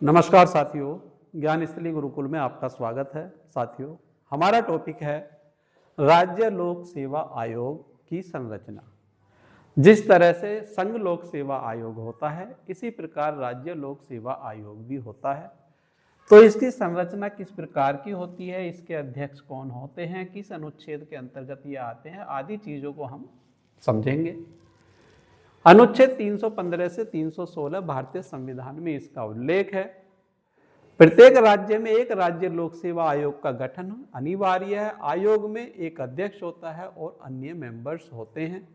नमस्कार साथियों, ज्ञान स्थली गुरुकुल में आपका स्वागत है। साथियों, हमारा टॉपिक है राज्य लोक सेवा आयोग की संरचना। जिस तरह से संघ लोक सेवा आयोग होता है, इसी प्रकार राज्य लोक सेवा आयोग भी होता है। तो इसकी संरचना किस प्रकार की होती है, इसके अध्यक्ष कौन होते हैं, किस अनुच्छेद के अंतर्गत ये आते हैं, आदि चीजों को हम समझेंगे। अनुच्छेद 315 से 316 भारतीय संविधान में इसका उल्लेख है। प्रत्येक राज्य में एक राज्य लोक सेवा आयोग का गठन अनिवार्य है। आयोग में एक अध्यक्ष होता है और अन्य मेंबर्स होते हैं।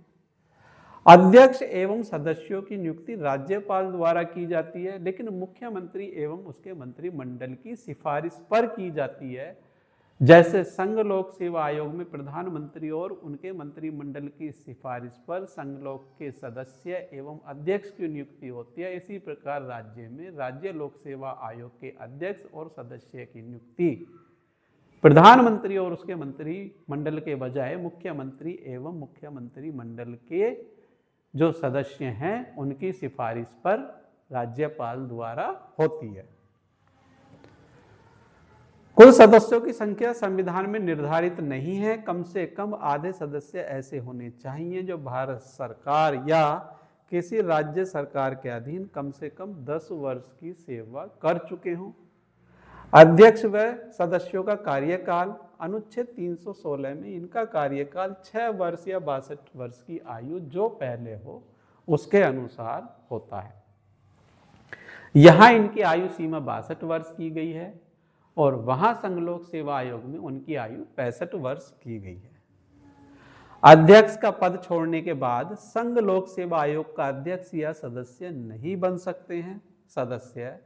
अध्यक्ष एवं सदस्यों की नियुक्ति राज्यपाल द्वारा की जाती है, लेकिन मुख्यमंत्री एवं उसके मंत्रिमंडल की सिफारिश पर की जाती है। जैसे संघ लोक सेवा आयोग में प्रधानमंत्री और उनके मंत्रिमंडल की सिफारिश पर संघ लोक के सदस्य एवं अध्यक्ष की नियुक्ति होती है, इसी प्रकार राज्य में राज्य लोक सेवा आयोग के अध्यक्ष और सदस्य की नियुक्ति प्रधानमंत्री और उसके मंत्रिमंडल के बजाय मुख्यमंत्री एवं मुख्यमंत्री मंडल के जो सदस्य हैं उनकी सिफारिश पर राज्यपाल द्वारा होती है। कुल सदस्यों की संख्या संविधान में निर्धारित नहीं है। कम से कम आधे सदस्य ऐसे होने चाहिए जो भारत सरकार या किसी राज्य सरकार के अधीन कम से कम 10 वर्ष की सेवा कर चुके हों। अध्यक्ष व सदस्यों का कार्यकाल अनुच्छेद 316 में इनका कार्यकाल 6 वर्ष या 62 वर्ष की आयु जो पहले हो उसके अनुसार होता है। यहाँ इनकी आयु सीमा 62 वर्ष की गई है और वहां संघ लोक सेवा आयोग में उनकी आयु 65 वर्ष की गई है। अध्यक्ष का पद छोड़ने के बाद संघ लोक सेवा आयोग का अध्यक्ष या सदस्य नहीं बन सकते हैं। सदस्य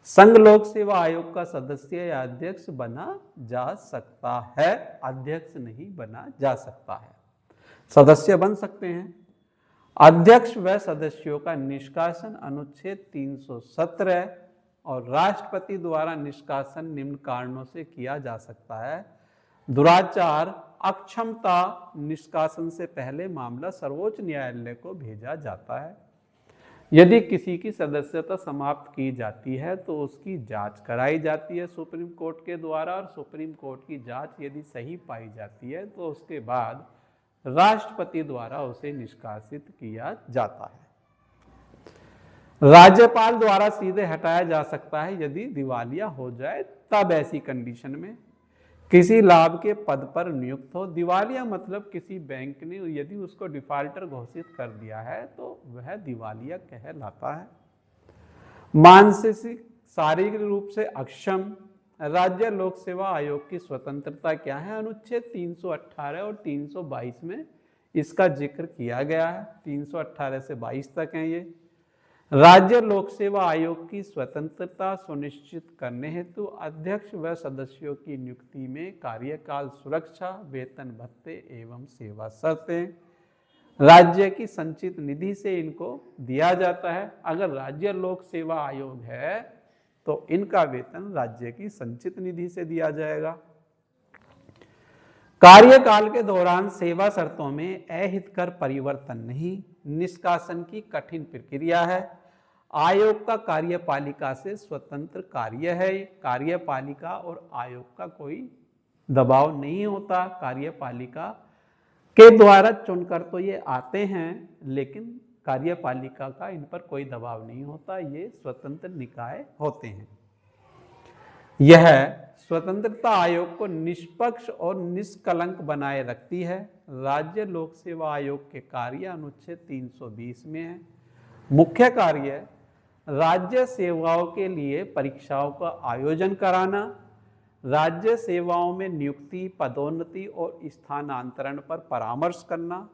संघ लोक सेवा आयोग का सदस्य या अध्यक्ष बना जा सकता है, अध्यक्ष नहीं बना जा सकता है। सदस्य बन सकते हैं। अध्यक्ष व सदस्यों का निष्कासन अनुच्छेद 317 और राष्ट्रपति द्वारा निष्कासन निम्न कारणों से किया जा सकता है। दुराचार, अक्षमता, निष्कासन से पहले मामला सर्वोच्च न्यायालय को भेजा जाता है। यदि किसी की सदस्यता समाप्त की जाती है तो उसकी जांच कराई जाती है सुप्रीम कोर्ट के द्वारा, और सुप्रीम कोर्ट की जांच यदि सही पाई जाती है तो उसके बाद राष्ट्रपति द्वारा उसे निष्कासित किया जाता है। राज्यपाल द्वारा सीधे हटाया जा सकता है यदि दिवालिया हो जाए, तब ऐसी कंडीशन में किसी लाभ के पद पर नियुक्त हो। दिवालिया मतलब किसी बैंक ने यदि उसको डिफाल्टर घोषित कर दिया है तो वह दिवालिया कहलाता है। मानसिक शारीरिक रूप से अक्षम, राज्य लोक सेवा आयोग की स्वतंत्रता क्या है, अनुच्छेद 318 और 322 में इसका जिक्र किया गया है। 318 से 22 तक है ये। राज्य लोक सेवा आयोग की स्वतंत्रता सुनिश्चित करने हेतु अध्यक्ष व सदस्यों की नियुक्ति में कार्यकाल सुरक्षा, वेतन भत्ते एवं सेवा शर्तें राज्य की संचित निधि से इनको दिया जाता है। अगर राज्य लोक सेवा आयोग है तो इनका वेतन राज्य की संचित निधि से दिया जाएगा। कार्यकाल के दौरान सेवा शर्तों में अहितकर परिवर्तन नहीं। निष्कासन की कठिन प्रक्रिया है। आयोग का कार्यपालिका से स्वतंत्र कार्य है। कार्यपालिका और आयोग का कोई दबाव नहीं होता। कार्यपालिका के द्वारा चुनकर तो ये आते हैं, लेकिन कार्यपालिका का इन पर कोई दबाव नहीं होता। ये स्वतंत्र निकाय होते हैं। यह स्वतंत्रता आयोग को निष्पक्ष और निष्कलंक बनाए रखती है। राज्य लोक सेवा आयोग के कार्य अनुच्छेद 320 में है। मुख्य कार्य राज्य सेवाओं के लिए परीक्षाओं का आयोजन कराना, राज्य सेवाओं में नियुक्ति, पदोन्नति और स्थानांतरण पर परामर्श करना,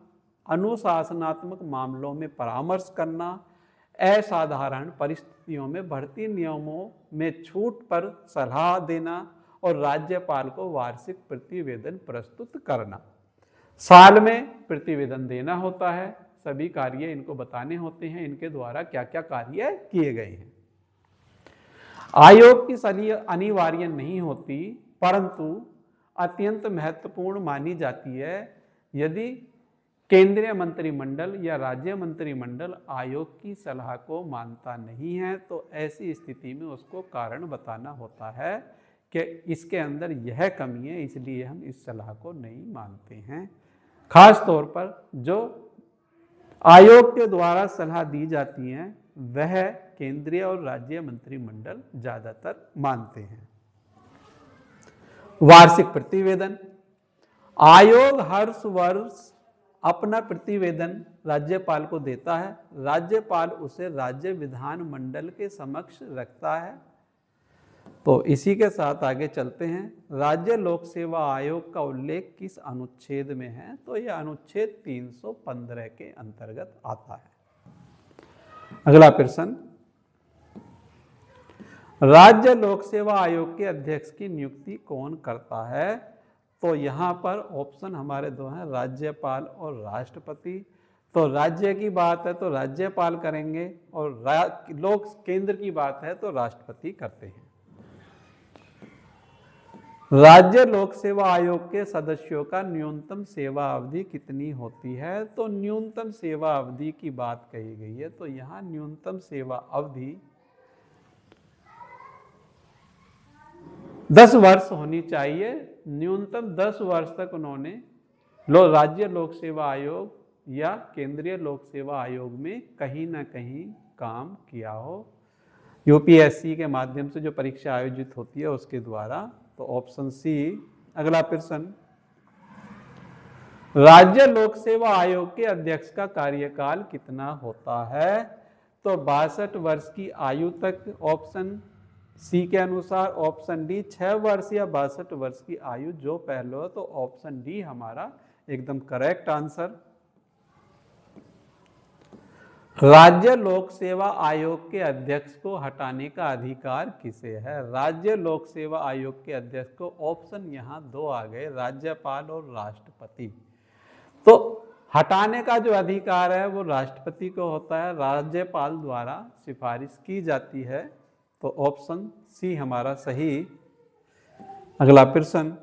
अनुशासनात्मक मामलों में परामर्श करना, असाधारण परिस्थितियों में भर्ती नियमों में छूट पर सलाह देना और राज्यपाल को वार्षिक प्रतिवेदन प्रस्तुत करना। साल में प्रतिवेदन देना होता है। सभी कार्य इनको बताने होते हैं, इनके द्वारा क्या क्या कार्य किए गए हैं। आयोग की सलीह अनिवार्य नहीं होती, परंतु अत्यंत महत्वपूर्ण मानी जाती है। यदि केंद्रीय मंत्रिमंडल या राज्य मंत्रिमंडल आयोग की सलाह को मानता नहीं है, तो ऐसी स्थिति में उसको कारण बताना होता है कि इसके अंदर यह कमी है, इसलिए हम इस सलाह को नहीं मानते हैं। खास तौर पर जो आयोग के द्वारा सलाह दी जाती है वह केंद्रीय और राज्य मंत्रिमंडल ज्यादातर मानते हैं। वार्षिक प्रतिवेदन। आयोग हर वर्ष अपना प्रतिवेदन राज्यपाल को देता है, राज्यपाल उसे राज्य विधानमंडल के समक्ष रखता है। तो इसी के साथ आगे चलते हैं। राज्य लोक सेवा आयोग का उल्लेख किस अनुच्छेद में है? तो यह अनुच्छेद 315 के अंतर्गत आता है। अगला प्रश्न, राज्य लोक सेवा आयोग के अध्यक्ष की नियुक्ति कौन करता है? तो यहाँ पर ऑप्शन हमारे दो हैं, राज्यपाल और राष्ट्रपति। तो राज्य की बात है तो राज्यपाल करेंगे और लोक केंद्र की बात है तो राष्ट्रपति करते हैं। राज्य लोक सेवा आयोग के सदस्यों का न्यूनतम सेवा अवधि कितनी होती है? तो न्यूनतम सेवा अवधि की बात कही गई है, तो यहाँ न्यूनतम सेवा अवधि 10 वर्ष होनी चाहिए। न्यूनतम 10 वर्ष तक उन्होंने राज्य लोक सेवा आयोग या केंद्रीय लोक सेवा आयोग में कहीं ना कहीं काम किया हो, यूपीएससी के माध्यम से जो परीक्षा आयोजित होती है उसके द्वारा। तो ऑप्शन सी। अगला प्रश्न, राज्य लोक सेवा आयोग के अध्यक्ष का कार्यकाल कितना होता है? तो 62 वर्ष की आयु तक, ऑप्शन सी के अनुसार। ऑप्शन डी 6 वर्ष या 62 वर्ष की आयु, जो पहले हो, तो ऑप्शन डी हमारा एकदम करेक्ट आंसर। राज्य लोक सेवा आयोग के अध्यक्ष को हटाने का अधिकार किसे है? राज्य लोक सेवा आयोग के अध्यक्ष को, ऑप्शन यहाँ 2 आ गए, राज्यपाल और राष्ट्रपति। तो हटाने का जो अधिकार है वो राष्ट्रपति को होता है, राज्यपाल द्वारा सिफारिश की जाती है। तो ऑप्शन सी हमारा सही। अगला प्रश्न,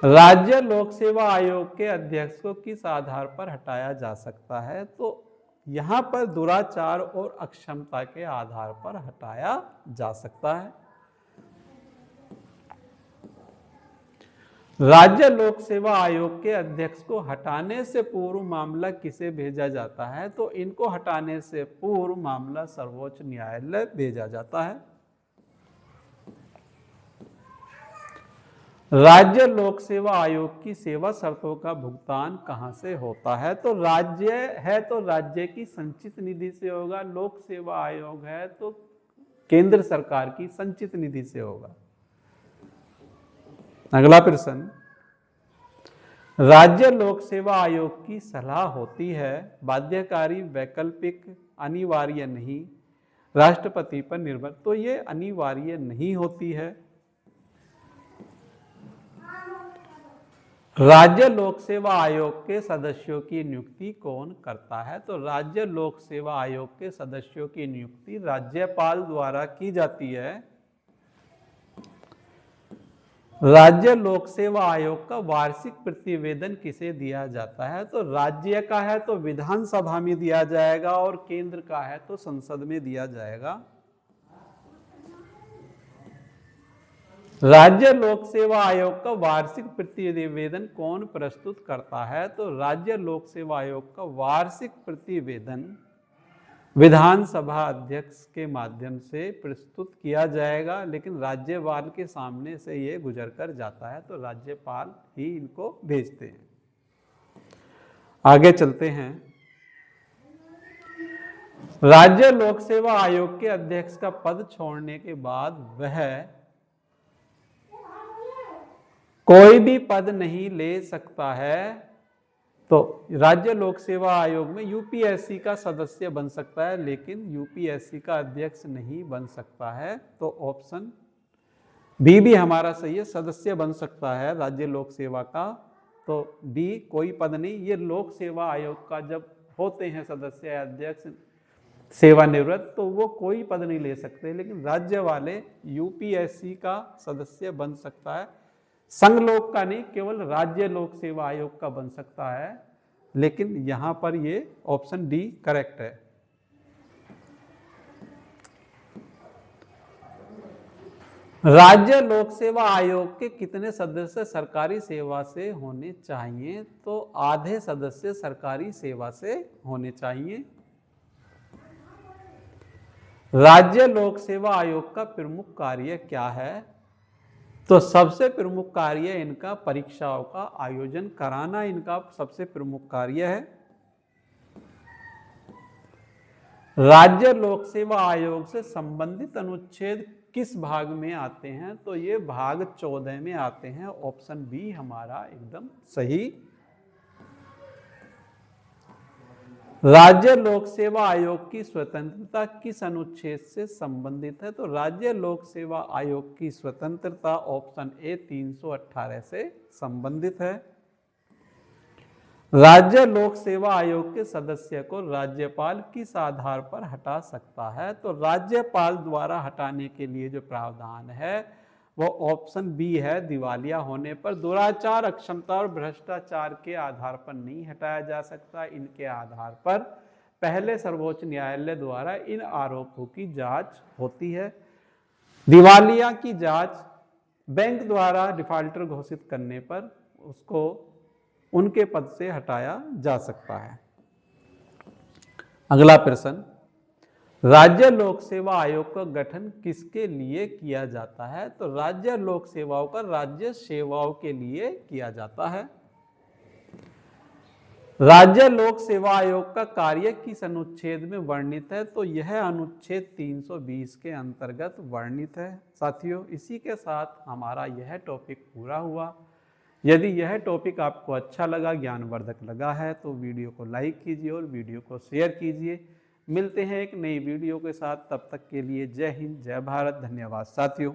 राज्य लोक सेवा आयोग के अध्यक्ष को किस आधार पर हटाया जा सकता है? तो यहां पर दुराचार और अक्षमता के आधार पर हटाया जा सकता है। राज्य लोक सेवा आयोग के अध्यक्ष को हटाने से पूर्व मामला किसे भेजा जाता है? तो इनको हटाने से पूर्व मामला सर्वोच्च न्यायालय भेजा जाता है। राज्य लोक सेवा आयोग की सेवा शर्तों का भुगतान कहां से होता है? तो राज्य है तो राज्य की संचित निधि से होगा, लोक सेवा आयोग है तो केंद्र सरकार की संचित निधि से होगा। अगला प्रश्न, राज्य लोक सेवा आयोग की सलाह होती है बाध्यकारी, वैकल्पिक, अनिवार्य नहीं, राष्ट्रपति पर निर्भर। तो ये अनिवार्य नहीं होती है। राज्य लोक सेवा आयोग के सदस्यों की नियुक्ति कौन करता है? तो राज्य लोक सेवा आयोग के सदस्यों की नियुक्ति राज्यपाल द्वारा की जाती है। राज्य लोक सेवा आयोग का वार्षिक प्रतिवेदन किसे दिया जाता है? तो राज्य का है तो विधानसभा में दिया जाएगा और केंद्र का है तो संसद में दिया जाएगा। राज्य लोक सेवा आयोग का वार्षिक प्रतिवेदन कौन प्रस्तुत करता है? तो राज्य लोक सेवा आयोग का वार्षिक प्रतिवेदन विधानसभा अध्यक्ष के माध्यम से प्रस्तुत किया जाएगा, लेकिन राज्यपाल के सामने से ये गुजर कर जाता है, तो राज्यपाल ही इनको भेजते हैं। आगे चलते हैं। राज्य लोक सेवा आयोग के अध्यक्ष का पद छोड़ने के बाद वह कोई भी पद नहीं ले सकता है। तो राज्य लोक सेवा आयोग में यूपीएससी का सदस्य बन सकता है, लेकिन यूपीएससी का अध्यक्ष नहीं बन सकता है। तो ऑप्शन बी भी हमारा सही है, सदस्य बन सकता है राज्य लोक सेवा का। तो बी कोई पद नहीं। ये लोक सेवा आयोग का जब होते हैं सदस्य अध्यक्ष सेवानिवृत्त, तो वो कोई पद नहीं ले सकते, लेकिन राज्य वाले यूपीएससी का सदस्य बन सकता है। संघ लोक का नहीं, केवल राज्य लोक सेवा आयोग का बन सकता है। लेकिन यहां पर ये ऑप्शन डी करेक्ट है। राज्य लोक सेवा आयोग के कितने सदस्य सरकारी सेवा से होने चाहिए? तो आधे सदस्य सरकारी सेवा से होने चाहिए। राज्य लोक सेवा आयोग का प्रमुख कार्य क्या है? तो सबसे प्रमुख कार्य इनका परीक्षाओं का आयोजन कराना इनका सबसे प्रमुख कार्य है। राज्य लोक सेवा आयोग से संबंधित अनुच्छेद किस भाग में आते हैं? तो ये भाग 14 में आते हैं। ऑप्शन बी हमारा एकदम सही। राज्य लोक सेवा आयोग की स्वतंत्रता किस अनुच्छेद से संबंधित है? तो राज्य लोक सेवा आयोग की स्वतंत्रता ऑप्शन ए 318 से संबंधित है। राज्य लोक सेवा आयोग के सदस्य को राज्यपाल किस आधार पर हटा सकता है? तो राज्यपाल द्वारा हटाने के लिए जो प्रावधान है वो ऑप्शन बी है, दिवालिया होने पर। दुराचार, अक्षमता और भ्रष्टाचार के आधार पर नहीं हटाया जा सकता। इनके आधार पर पहले सर्वोच्च न्यायालय द्वारा इन आरोपों की जांच होती है। दिवालिया की जांच बैंक द्वारा डिफाल्टर घोषित करने पर उसको उनके पद से हटाया जा सकता है। अगला प्रश्न, राज्य लोक सेवा आयोग का गठन किसके लिए किया जाता है? तो राज्य लोक सेवाओं का राज्य सेवाओं के लिए किया जाता है। राज्य लोक सेवा आयोग का कार्य किस अनुच्छेद में वर्णित है? तो यह अनुच्छेद 320 के अंतर्गत वर्णित है। साथियों, इसी के साथ हमारा यह टॉपिक पूरा हुआ। यदि यह टॉपिक आपको अच्छा लगा, ज्ञानवर्धक लगा है, तो वीडियो को लाइक कीजिए और वीडियो को शेयर कीजिए। मिलते हैं एक नई वीडियो के साथ, तब तक के लिए जय हिंद, जय भारत, धन्यवाद साथियों।